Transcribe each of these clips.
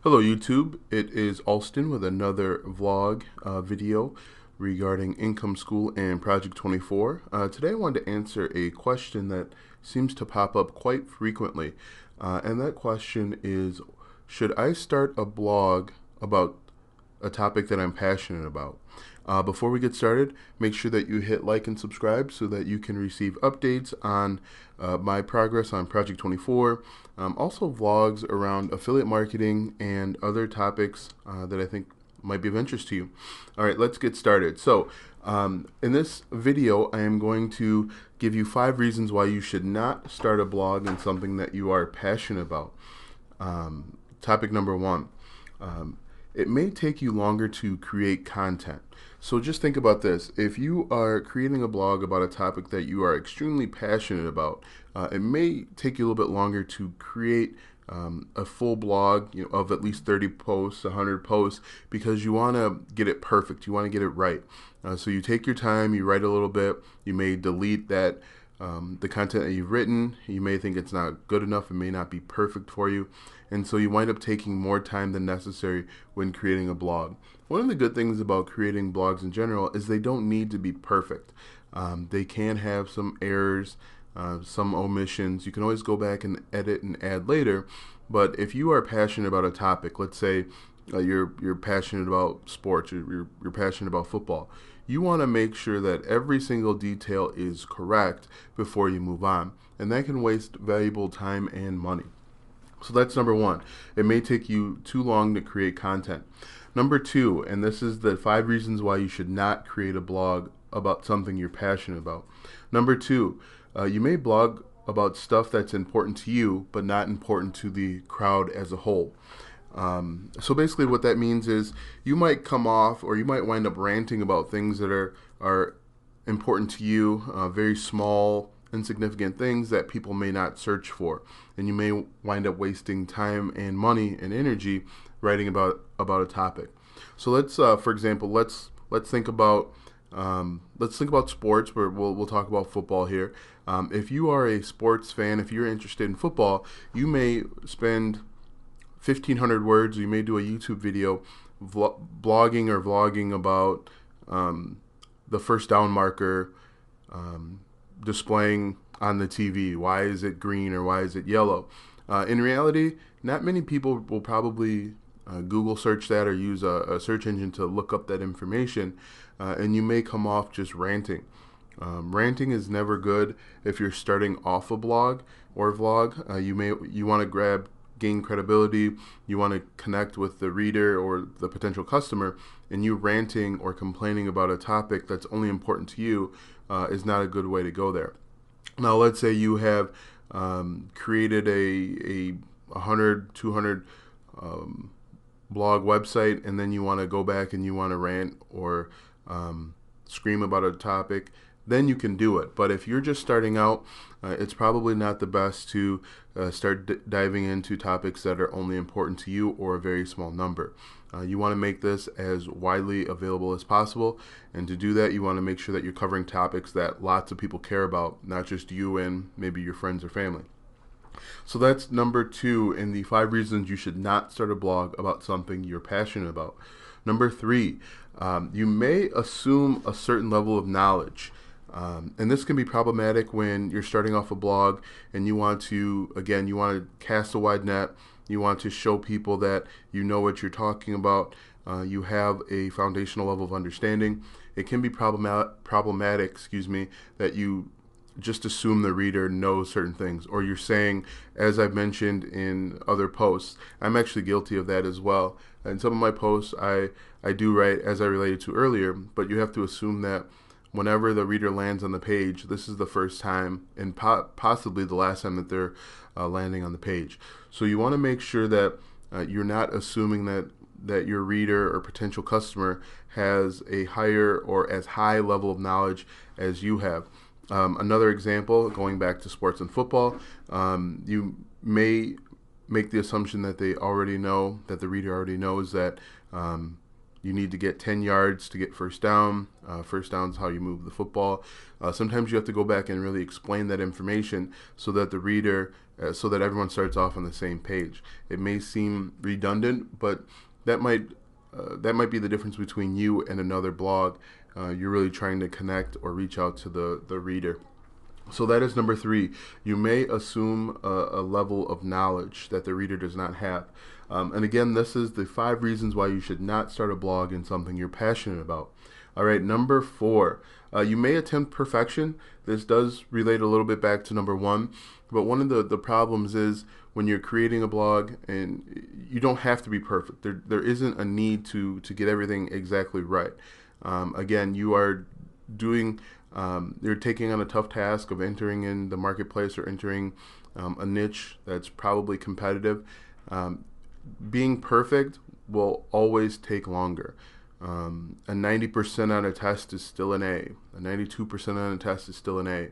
Hello YouTube, it is Alston with another vlog video regarding Income School and Project 24. Today I wanted to answer a question that seems to pop up quite frequently, and that question is, should I start a blog about a topic that I'm passionate about? Before we get started, make sure that you hit like and subscribe so that you can receive updates on my progress on Project 24, also vlogs around affiliate marketing and other topics that I think might be of interest to you. All right, let's get started. So in this video, I am going to give you 5 reasons why you should not start a blog in something that you are passionate about. Topic number 1. It may take you longer to create content. So just think about this. If you are creating a blog about a topic that you are extremely passionate about, it may take you a little bit longer to create a full blog, of at least 30 posts, 100 posts, because you want to get it perfect. You want to get it right. So you take your time, you write a little bit, you may delete that the content that you've written. You may think it's not good enough, it may not be perfect for you, and so you wind up taking more time than necessary when creating a blog. One of the good things about creating blogs in general is they don't need to be perfect. They can have some errors, some omissions. You can always go back and edit and add later, but if you are passionate about a topic, let's say you're passionate about sports, you're passionate about football, you want to make sure that every single detail is correct before you move on, and that can waste valuable time and money. So that's number 1. It may take you too long to create content. Number 2, and this is the 5 reasons why you should not create a blog about something you're passionate about. Number 2, you may blog about stuff that's important to you but not important to the crowd as a whole. So basically what that means is you might come off, or you might wind up ranting about things that are important to you, very small, insignificant things that people may not search for, and you may wind up wasting time and money and energy writing about a topic. So let's, for example, let's think about sports. Where we'll talk about football here. If you are a sports fan, if you're interested in football, you may spend 1,500 words. You may do a YouTube video blogging or vlogging about the first down marker displaying on the TV. Why is it green or why is it yellow? In reality, not many people will probably Google search that or use a search engine to look up that information, and you may come off just ranting. Ranting is never good if you're starting off a blog or vlog. You want to gain credibility, you want to connect with the reader or the potential customer, and you ranting or complaining about a topic that's only important to you is not a good way to go there. Now let's say you have created a 100, 200 blog website, and then you want to go back and you want to rant or scream about a topic. Then you can do it. But if you're just starting out, it's probably not the best to start diving into topics that are only important to you or a very small number. You want to make this as widely available as possible, and to do that you want to make sure that you're covering topics that lots of people care about, not just you and maybe your friends or family. So that's number 2 in the 5 reasons you should not start a blog about something you're passionate about. Number 3, you may assume a certain level of knowledge. And this can be problematic when you're starting off a blog and you want to cast a wide net. You want to show people that you know what you're talking about. You have a foundational level of understanding. It can be problematic, that you just assume the reader knows certain things, or you're saying, as I've mentioned in other posts, I'm actually guilty of that as well. In some of my posts, I do write, as I related to earlier, but you have to assume that whenever the reader lands on the page, this is the first time and possibly the last time that they're landing on the page. So you want to make sure that you're not assuming that your reader or potential customer has a higher or as high level of knowledge as you have. Another example, going back to sports and football, you may make the assumption that they already know, that the reader already knows that you need to get 10 yards to get first down. First down is how you move the football. Sometimes you have to go back and really explain that information so that the reader so that everyone starts off on the same page. It may seem redundant, but that might be the difference between you and another blog. You're really trying to connect or reach out to the reader. So that is number 3. You may assume a level of knowledge that the reader does not have. And again, this is the 5 reasons why you should not start a blog in something you're passionate about. All right, number 4, you may attempt perfection. This does relate a little bit back to number 1, but one of the problems is when you're creating a blog, and you don't have to be perfect. There isn't a need to get everything exactly right. Again, you are doing you're taking on a tough task of entering in the marketplace or entering a niche that's probably competitive. Being perfect will always take longer. A 90% on a test is still an A. A 92% on a test is still an A.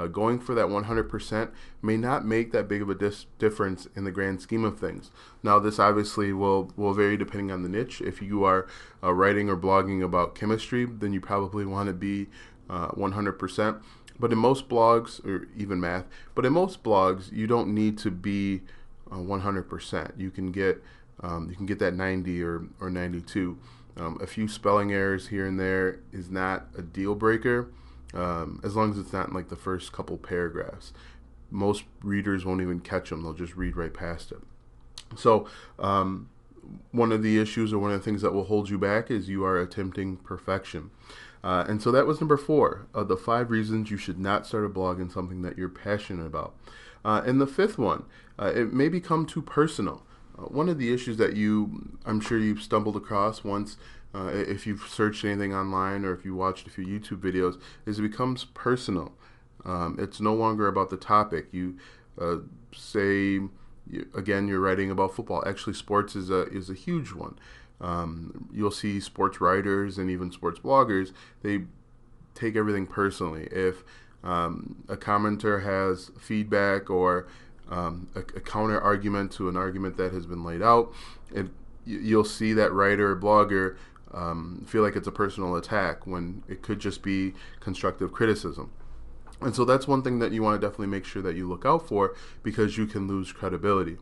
Going for that 100% may not make that big of a difference in the grand scheme of things. Now, this obviously will vary depending on the niche. If you are writing or blogging about chemistry, then you probably want to be 100%. But in most blogs, or even math, but in most blogs, you don't need to be 100%. You can get that 90 or 92. A few spelling errors here and there is not a deal breaker, as long as it's not in like the first couple paragraphs. Most readers won't even catch them. They'll just read right past it. So one of the issues, or one of the things that will hold you back, is you are attempting perfection. And so that was number 4 of the 5 reasons you should not start a blog in something that you're passionate about. And the 5th one, it may become too personal. One of the issues that I'm sure you've stumbled across once, if you've searched anything online or if you watched a few YouTube videos, is it becomes personal. It's no longer about the topic. You say, again, you're writing about football. Actually, sports is a huge one. You'll see sports writers and even sports bloggers, they take everything personally. If a commenter has feedback or a counter argument to an argument that has been laid out, you'll see that writer or blogger feel like it's a personal attack when it could just be constructive criticism. And so that's one thing that you want to definitely make sure that you look out for, because you can lose credibility.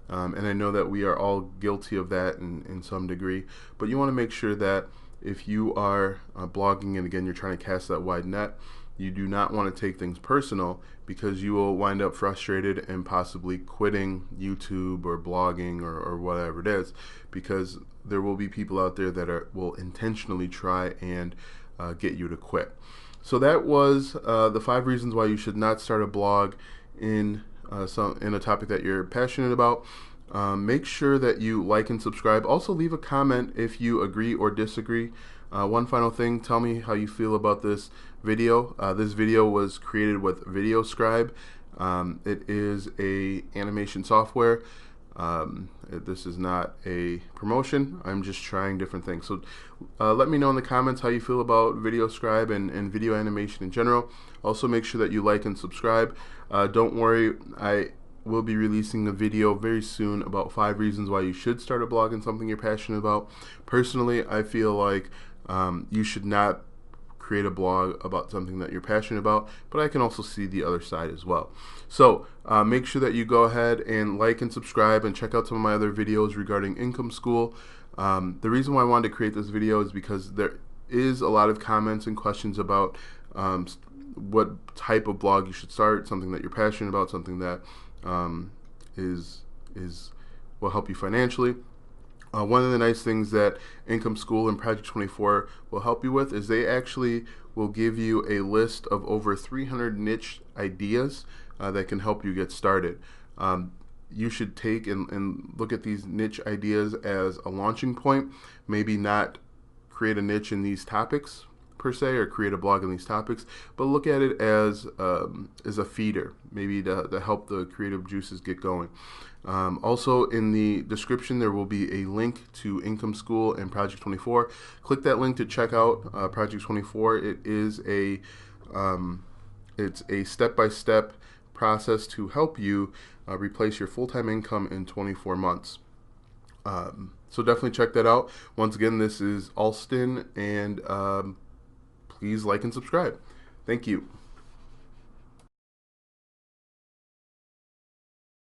And I know that we are all guilty of that in some degree, but you want to make sure that if you are blogging, and again, you're trying to cast that wide net, you do not want to take things personal, because you will wind up frustrated and possibly quitting YouTube or blogging or whatever it is, because there will be people out there that will intentionally try and get you to quit. So that was the 5 reasons why you should not start a blog in a topic that you're passionate about. Make sure that you like and subscribe. Also, leave a comment if you agree or disagree. One final thing, tell me how you feel about this video. This video was created with VideoScribe. It is a animation software. This is not a promotion. I'm just trying different things. So let me know in the comments how you feel about VideoScribe and video animation in general. Also, make sure that you like and subscribe. Don't worry, I will be releasing a video very soon about 5 reasons why you should start a blog in something you're passionate about. Personally, I feel like you should not create a blog about something that you're passionate about, but I can also see the other side as well. So make sure that you go ahead and like and subscribe and check out some of my other videos regarding Income School. The reason why I wanted to create this video is because there is a lot of comments and questions about what type of blog you should start, something that you're passionate about, something that will help you financially. One of the nice things that Income School and Project 24 will help you with is they actually will give you a list of over 300 niche ideas that can help you get started. You should take and look at these niche ideas as a launching point. Maybe not create a niche in these topics per se, or create a blog in these topics, but look at it as a feeder, maybe to help the creative juices get going. Also, in the description there will be a link to Income School and Project 24. Click that link to check out Project 24. It is it's a step-by-step process to help you replace your full-time income in 24 months. So definitely check that out. Once again, this is Alston, and please like and subscribe. Thank you.